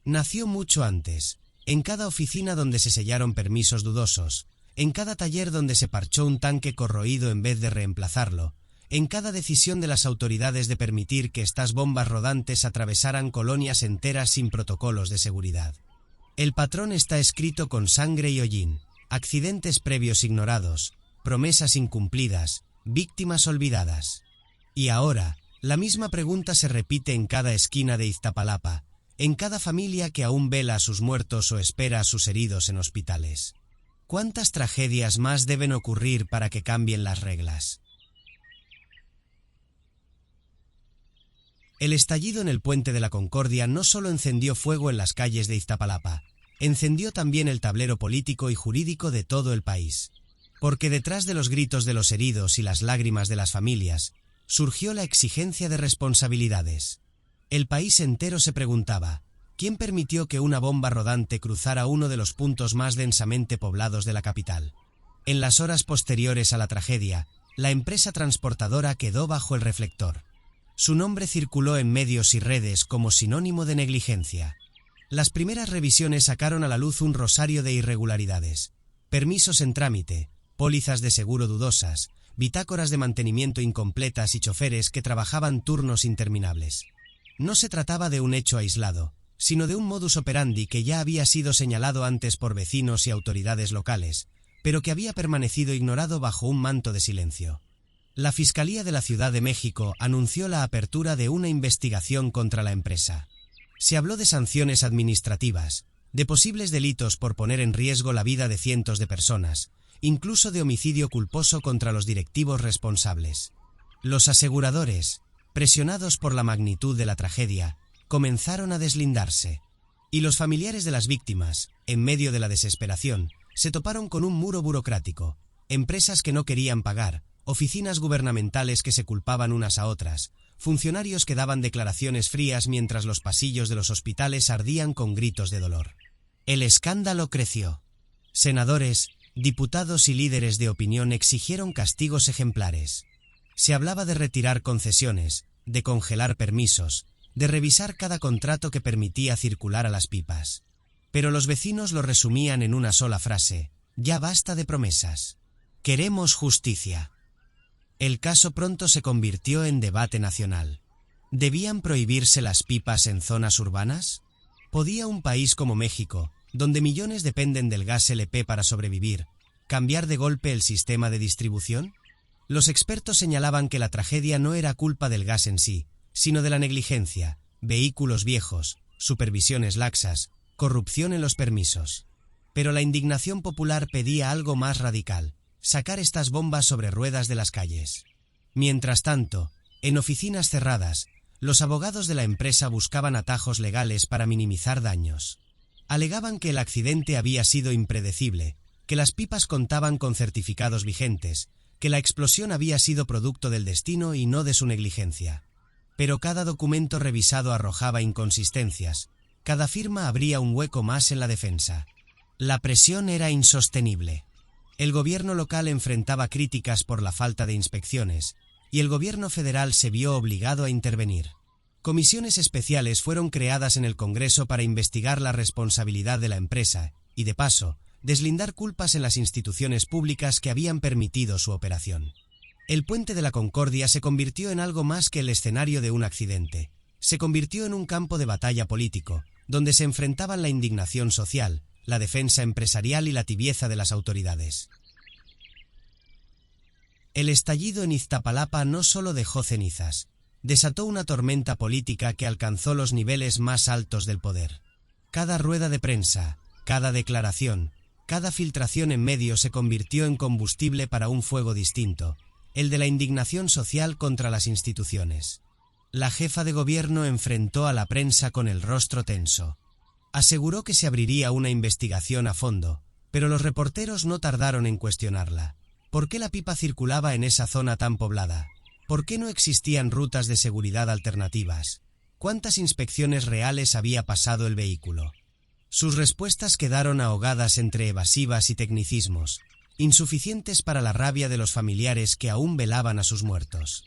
S1: Nació mucho antes, en cada oficina donde se sellaron permisos dudosos, en cada taller donde se parchó un tanque corroído en vez de reemplazarlo, en cada decisión de las autoridades de permitir que estas bombas rodantes atravesaran colonias enteras sin protocolos de seguridad. El patrón está escrito con sangre y hollín: accidentes previos ignorados, promesas incumplidas, víctimas olvidadas. Y ahora, la misma pregunta se repite en cada esquina de Iztapalapa, en cada familia que aún vela a sus muertos o espera a sus heridos en hospitales. ¿Cuántas tragedias más deben ocurrir para que cambien las reglas? El estallido en el Puente de la Concordia no solo encendió fuego en las calles de Iztapalapa, encendió también el tablero político y jurídico de todo el país. Porque detrás de los gritos de los heridos y las lágrimas de las familias, surgió la exigencia de responsabilidades. El país entero se preguntaba: ¿quién permitió que una bomba rodante cruzara uno de los puntos más densamente poblados de la capital? En las horas posteriores a la tragedia, la empresa transportadora quedó bajo el reflector. Su nombre circuló en medios y redes como sinónimo de negligencia. Las primeras revisiones sacaron a la luz un rosario de irregularidades: permisos en trámite, pólizas de seguro dudosas, bitácoras de mantenimiento incompletas y choferes que trabajaban turnos interminables. No se trataba de un hecho aislado, sino de un modus operandi que ya había sido señalado antes por vecinos y autoridades locales, pero que había permanecido ignorado bajo un manto de silencio. La Fiscalía de la Ciudad de México anunció la apertura de una investigación contra la empresa. Se habló de sanciones administrativas, de posibles delitos por poner en riesgo la vida de cientos de personas, incluso de homicidio culposo contra los directivos responsables. Los aseguradores, presionados por la magnitud de la tragedia, comenzaron a deslindarse. Y los familiares de las víctimas, en medio de la desesperación, se toparon con un muro burocrático, empresas que no querían pagar, oficinas gubernamentales que se culpaban unas a otras, funcionarios que daban declaraciones frías mientras los pasillos de los hospitales ardían con gritos de dolor. El escándalo creció. Senadores, diputados y líderes de opinión exigieron castigos ejemplares. Se hablaba de retirar concesiones, de congelar permisos, de revisar cada contrato que permitía circular a las pipas. Pero los vecinos lo resumían en una sola frase: ya basta de promesas. Queremos justicia. El caso pronto se convirtió en debate nacional. ¿Debían prohibirse las pipas en zonas urbanas? ¿Podía un país como México, donde millones dependen del gas LP para sobrevivir, cambiar de golpe el sistema de distribución? Los expertos señalaban que la tragedia no era culpa del gas en sí, sino de la negligencia, vehículos viejos, supervisiones laxas, corrupción en los permisos. Pero la indignación popular pedía algo más radical: sacar estas bombas sobre ruedas de las calles. Mientras tanto, en oficinas cerradas, los abogados de la empresa buscaban atajos legales para minimizar daños. Alegaban que el accidente había sido impredecible, que las pipas contaban con certificados vigentes, que la explosión había sido producto del destino y no de su negligencia. Pero cada documento revisado arrojaba inconsistencias, cada firma abría un hueco más en la defensa. La presión era insostenible. El gobierno local enfrentaba críticas por la falta de inspecciones, y el gobierno federal se vio obligado a intervenir. Comisiones especiales fueron creadas en el Congreso para investigar la responsabilidad de la empresa y, de paso, deslindar culpas en las instituciones públicas que habían permitido su operación. El Puente de la Concordia se convirtió en algo más que el escenario de un accidente. Se convirtió en un campo de batalla político, donde se enfrentaban la indignación social, la defensa empresarial y la tibieza de las autoridades. El estallido en Iztapalapa no solo dejó cenizas, desató una tormenta política que alcanzó los niveles más altos del poder. Cada rueda de prensa, cada declaración, cada filtración en medios se convirtió en combustible para un fuego distinto, el de la indignación social contra las instituciones. La jefa de gobierno enfrentó a la prensa con el rostro tenso. Aseguró que se abriría una investigación a fondo, pero los reporteros no tardaron en cuestionarla. ¿Por qué la pipa circulaba en esa zona tan poblada? ¿Por qué no existían rutas de seguridad alternativas? ¿Cuántas inspecciones reales había pasado el vehículo? Sus respuestas quedaron ahogadas entre evasivas y tecnicismos, insuficientes para la rabia de los familiares que aún velaban a sus muertos.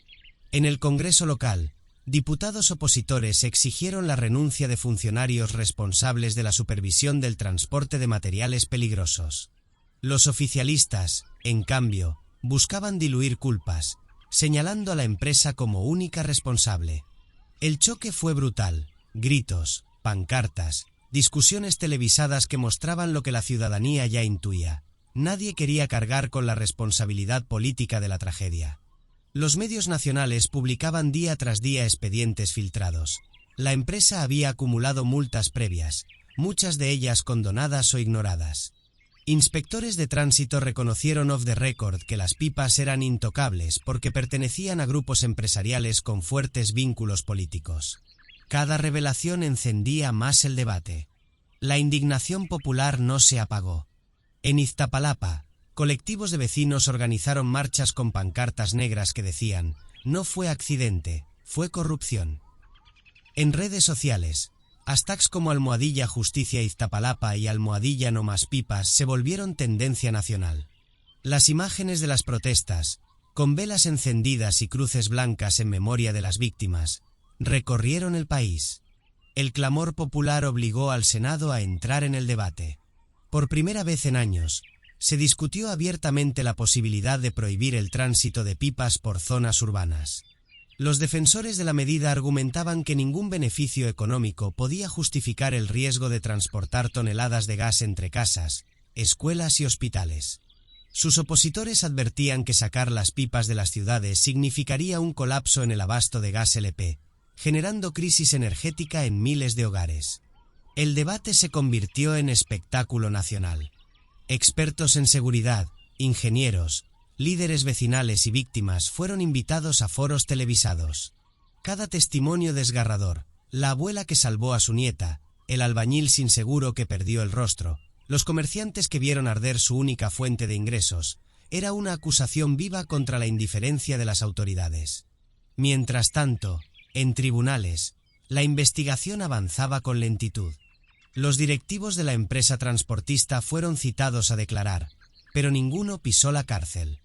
S1: En el Congreso local, diputados opositores exigieron la renuncia de funcionarios responsables de la supervisión del transporte de materiales peligrosos. Los oficialistas, en cambio, buscaban diluir culpas, señalando a la empresa como única responsable. El choque fue brutal: gritos, pancartas, discusiones televisadas que mostraban lo que la ciudadanía ya intuía. Nadie quería cargar con la responsabilidad política de la tragedia. Los medios nacionales publicaban día tras día expedientes filtrados. La empresa había acumulado multas previas, muchas de ellas condonadas o ignoradas. Inspectores de tránsito reconocieron off the record que las pipas eran intocables porque pertenecían a grupos empresariales con fuertes vínculos políticos. Cada revelación encendía más el debate. La indignación popular no se apagó. En Iztapalapa, colectivos de vecinos organizaron marchas con pancartas negras que decían: no fue accidente, fue corrupción. En redes sociales, hashtags como #Justicia Iztapalapa y #No Más Pipas se volvieron tendencia nacional. Las imágenes de las protestas, con velas encendidas y cruces blancas en memoria de las víctimas, recorrieron el país. El clamor popular obligó al Senado a entrar en el debate. Por primera vez en años, se discutió abiertamente la posibilidad de prohibir el tránsito de pipas por zonas urbanas. Los defensores de la medida argumentaban que ningún beneficio económico podía justificar el riesgo de transportar toneladas de gas entre casas, escuelas y hospitales. Sus opositores advertían que sacar las pipas de las ciudades significaría un colapso en el abasto de gas LP, generando crisis energética en miles de hogares. El debate se convirtió en espectáculo nacional. Expertos en seguridad, ingenieros, líderes vecinales y víctimas fueron invitados a foros televisados. Cada testimonio desgarrador: la abuela que salvó a su nieta, el albañil sin seguro que perdió el rostro, los comerciantes que vieron arder su única fuente de ingresos, era una acusación viva contra la indiferencia de las autoridades. Mientras tanto, en tribunales, la investigación avanzaba con lentitud. Los directivos de la empresa transportista fueron citados a declarar, pero ninguno pisó la cárcel.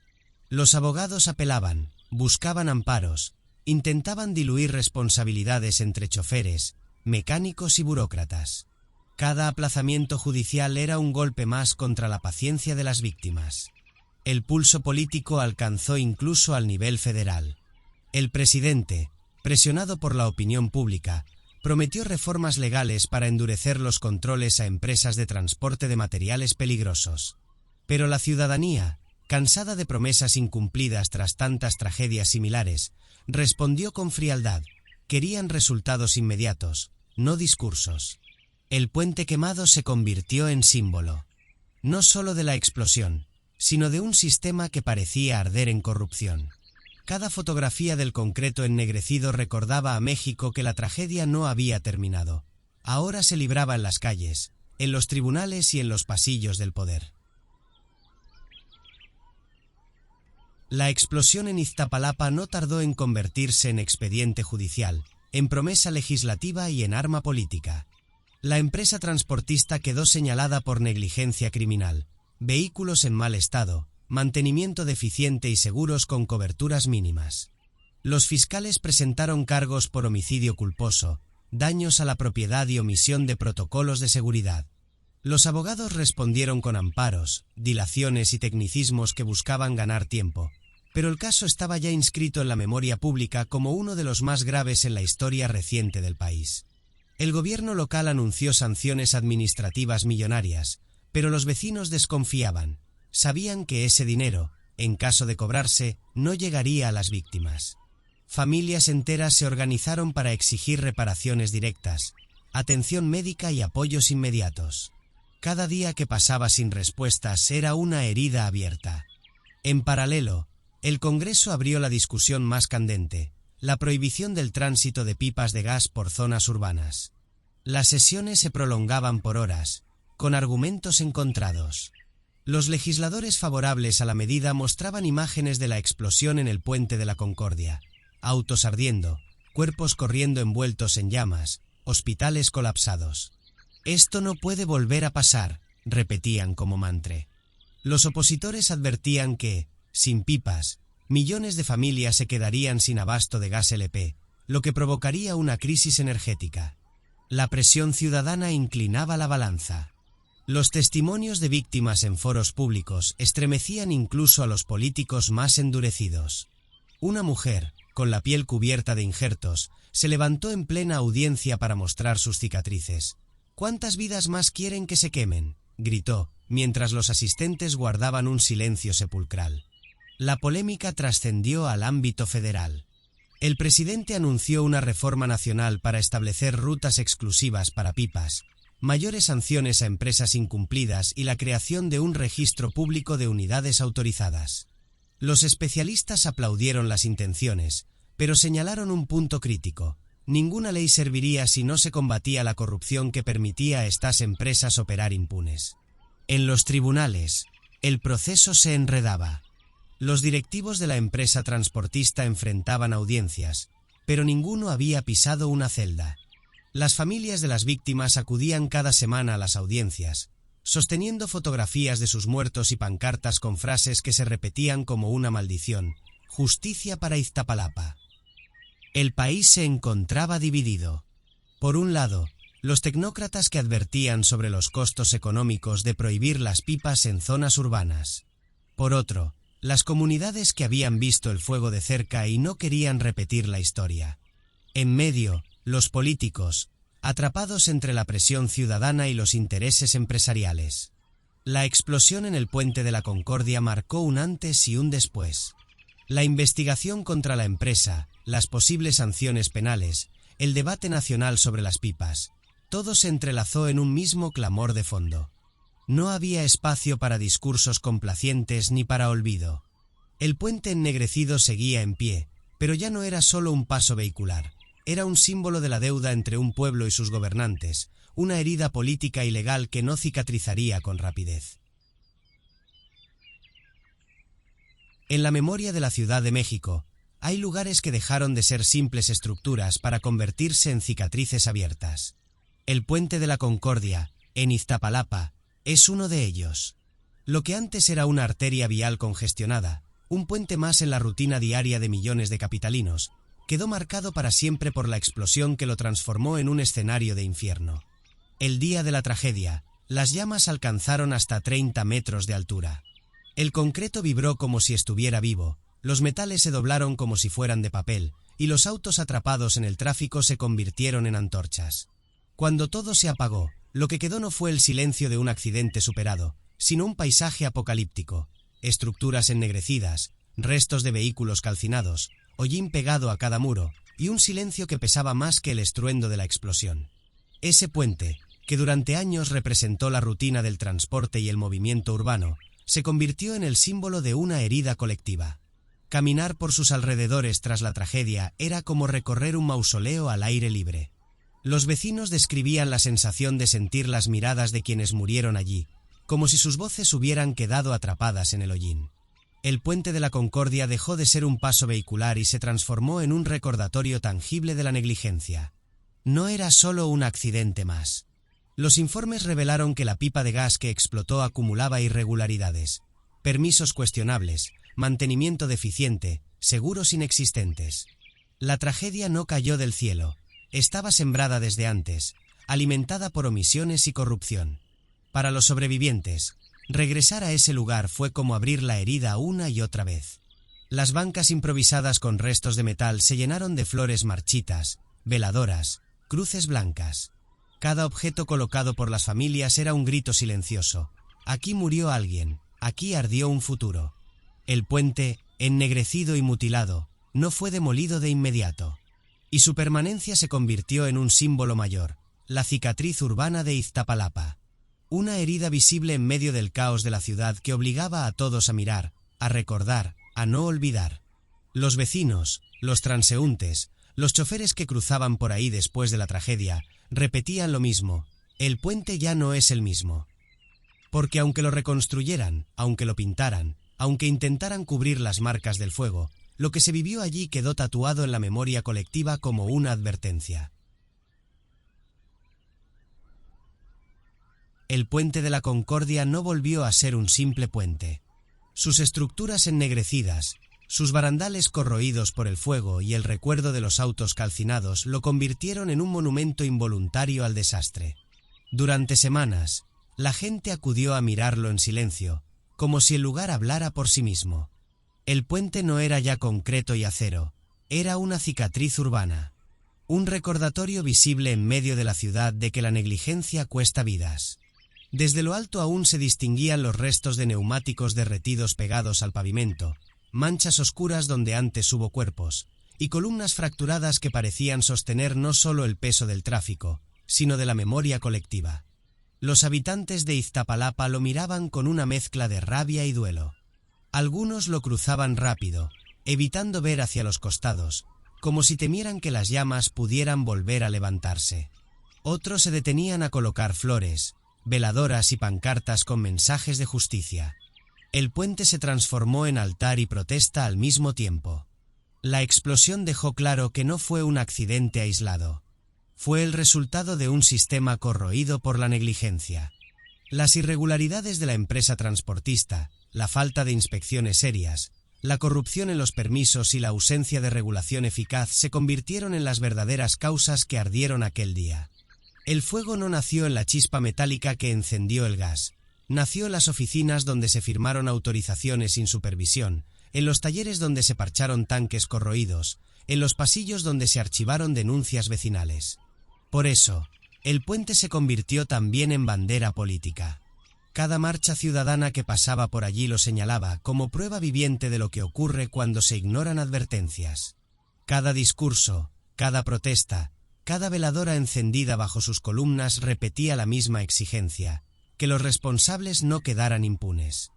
S1: Los abogados apelaban, buscaban amparos, intentaban diluir responsabilidades entre choferes, mecánicos y burócratas. Cada aplazamiento judicial era un golpe más contra la paciencia de las víctimas. El pulso político alcanzó incluso al nivel federal. El presidente, presionado por la opinión pública, prometió reformas legales para endurecer los controles a empresas de transporte de materiales peligrosos. Pero la ciudadanía, cansada de promesas incumplidas tras tantas tragedias similares, respondió con frialdad. Querían resultados inmediatos, no discursos. El puente quemado se convirtió en símbolo, no solo de la explosión, sino de un sistema que parecía arder en corrupción. Cada fotografía del concreto ennegrecido recordaba a México que la tragedia no había terminado. Ahora se libraba en las calles, en los tribunales y en los pasillos del poder. La explosión en Iztapalapa no tardó en convertirse en expediente judicial, en promesa legislativa y en arma política. La empresa transportista quedó señalada por negligencia criminal, vehículos en mal estado, mantenimiento deficiente y seguros con coberturas mínimas. Los fiscales presentaron cargos por homicidio culposo, daños a la propiedad y omisión de protocolos de seguridad. Los abogados respondieron con amparos, dilaciones y tecnicismos que buscaban ganar tiempo, pero el caso estaba ya inscrito en la memoria pública como uno de los más graves en la historia reciente del país. El gobierno local anunció sanciones administrativas millonarias, pero los vecinos desconfiaban. Sabían que ese dinero, en caso de cobrarse, no llegaría a las víctimas. Familias enteras se organizaron para exigir reparaciones directas, atención médica y apoyos inmediatos. Cada día que pasaba sin respuestas era una herida abierta. En paralelo, el Congreso abrió la discusión más candente, la prohibición del tránsito de pipas de gas por zonas urbanas. Las sesiones se prolongaban por horas, con argumentos encontrados. Los legisladores favorables a la medida mostraban imágenes de la explosión en el Puente de la Concordia, autos ardiendo, cuerpos corriendo envueltos en llamas, hospitales colapsados. «Esto no puede volver a pasar», repetían como mantra. Los opositores advertían que, sin pipas, millones de familias se quedarían sin abasto de gas LP, lo que provocaría una crisis energética. La presión ciudadana inclinaba la balanza. Los testimonios de víctimas en foros públicos estremecían incluso a los políticos más endurecidos. Una mujer, con la piel cubierta de injertos, se levantó en plena audiencia para mostrar sus cicatrices. «¿Cuántas vidas más quieren que se quemen?», gritó, mientras los asistentes guardaban un silencio sepulcral. La polémica trascendió al ámbito federal. El presidente anunció una reforma nacional para establecer rutas exclusivas para pipas, mayores sanciones a empresas incumplidas y la creación de un registro público de unidades autorizadas. Los especialistas aplaudieron las intenciones, pero señalaron un punto crítico. Ninguna ley serviría si no se combatía la corrupción que permitía a estas empresas operar impunes. En los tribunales, el proceso se enredaba. Los directivos de la empresa transportista enfrentaban audiencias, pero ninguno había pisado una celda. Las familias de las víctimas acudían cada semana a las audiencias, sosteniendo fotografías de sus muertos y pancartas con frases que se repetían como una maldición: «Justicia para Iztapalapa». El país se encontraba dividido. Por un lado, los tecnócratas que advertían sobre los costos económicos de prohibir las pipas en zonas urbanas. Por otro, las comunidades que habían visto el fuego de cerca y no querían repetir la historia. En medio, los políticos, atrapados entre la presión ciudadana y los intereses empresariales. La explosión en el Puente de la Concordia marcó un antes y un después. La investigación contra la empresa, las posibles sanciones penales, el debate nacional sobre las pipas, todo se entrelazó en un mismo clamor de fondo. No había espacio para discursos complacientes ni para olvido. El puente ennegrecido seguía en pie, pero ya no era solo un paso vehicular. Era un símbolo de la deuda entre un pueblo y sus gobernantes, una herida política y legal que no cicatrizaría con rapidez. En la memoria de la Ciudad de México, hay lugares que dejaron de ser simples estructuras para convertirse en cicatrices abiertas. El Puente de la Concordia, en Iztapalapa, es uno de ellos. Lo que antes era una arteria vial congestionada, un puente más en la rutina diaria de millones de capitalinos, quedó marcado para siempre por la explosión que lo transformó en un escenario de infierno. El día de la tragedia, las llamas alcanzaron hasta 30 metros de altura. El concreto vibró como si estuviera vivo, los metales se doblaron como si fueran de papel, y los autos atrapados en el tráfico se convirtieron en antorchas. Cuando todo se apagó, lo que quedó no fue el silencio de un accidente superado, sino un paisaje apocalíptico, estructuras ennegrecidas, restos de vehículos calcinados, hollín pegado a cada muro, y un silencio que pesaba más que el estruendo de la explosión. Ese puente, que durante años representó la rutina del transporte y el movimiento urbano, se convirtió en el símbolo de una herida colectiva. Caminar por sus alrededores tras la tragedia era como recorrer un mausoleo al aire libre. Los vecinos describían la sensación de sentir las miradas de quienes murieron allí, como si sus voces hubieran quedado atrapadas en el hollín. El Puente de la Concordia dejó de ser un paso vehicular y se transformó en un recordatorio tangible de la negligencia. No era solo un accidente más. Los informes revelaron que la pipa de gas que explotó acumulaba irregularidades, permisos cuestionables, mantenimiento deficiente, seguros inexistentes. La tragedia no cayó del cielo, estaba sembrada desde antes, alimentada por omisiones y corrupción. Para los sobrevivientes, regresar a ese lugar fue como abrir la herida una y otra vez. Las bancas improvisadas con restos de metal se llenaron de flores marchitas, veladoras, cruces blancas. Cada objeto colocado por las familias era un grito silencioso. Aquí murió alguien, aquí ardió un futuro. El puente, ennegrecido y mutilado, no fue demolido de inmediato. Y su permanencia se convirtió en un símbolo mayor, la cicatriz urbana de Iztapalapa. Una herida visible en medio del caos de la ciudad que obligaba a todos a mirar, a recordar, a no olvidar. Los vecinos, los transeúntes, los choferes que cruzaban por ahí después de la tragedia, repetían lo mismo: el puente ya no es el mismo. Porque aunque lo reconstruyeran, aunque lo pintaran, aunque intentaran cubrir las marcas del fuego, lo que se vivió allí quedó tatuado en la memoria colectiva como una advertencia. El Puente de la Concordia no volvió a ser un simple puente. Sus estructuras ennegrecidas, sus barandales corroídos por el fuego y el recuerdo de los autos calcinados lo convirtieron en un monumento involuntario al desastre. Durante semanas, la gente acudió a mirarlo en silencio, como si el lugar hablara por sí mismo. El puente no era ya concreto y acero, era una cicatriz urbana. Un recordatorio visible en medio de la ciudad de que la negligencia cuesta vidas. Desde lo alto aún se distinguían los restos de neumáticos derretidos pegados al pavimento, manchas oscuras donde antes hubo cuerpos, y columnas fracturadas que parecían sostener no solo el peso del tráfico, sino de la memoria colectiva. Los habitantes de Iztapalapa lo miraban con una mezcla de rabia y duelo. Algunos lo cruzaban rápido, evitando ver hacia los costados, como si temieran que las llamas pudieran volver a levantarse. Otros se detenían a colocar flores, veladoras y pancartas con mensajes de justicia. El puente se transformó en altar y protesta al mismo tiempo. La explosión dejó claro que no fue un accidente aislado. Fue el resultado de un sistema corroído por la negligencia. Las irregularidades de la empresa transportista, la falta de inspecciones serias, la corrupción en los permisos y la ausencia de regulación eficaz se convirtieron en las verdaderas causas que ardieron aquel día. El fuego no nació en la chispa metálica que encendió el gas. Nació en las oficinas donde se firmaron autorizaciones sin supervisión, en los talleres donde se parcharon tanques corroídos, en los pasillos donde se archivaron denuncias vecinales. Por eso, el puente se convirtió también en bandera política. Cada marcha ciudadana que pasaba por allí lo señalaba como prueba viviente de lo que ocurre cuando se ignoran advertencias. Cada discurso, cada protesta, cada veladora encendida bajo sus columnas repetía la misma exigencia: que los responsables no quedaran impunes.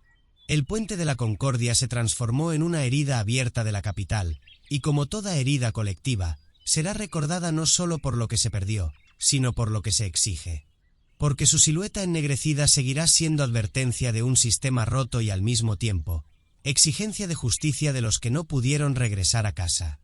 S1: El Puente de la Concordia se transformó en una herida abierta de la capital, y como toda herida colectiva, será recordada no solo por lo que se perdió, sino por lo que se exige. Porque su silueta ennegrecida seguirá siendo advertencia de un sistema roto y al mismo tiempo, exigencia de justicia de los que no pudieron regresar a casa.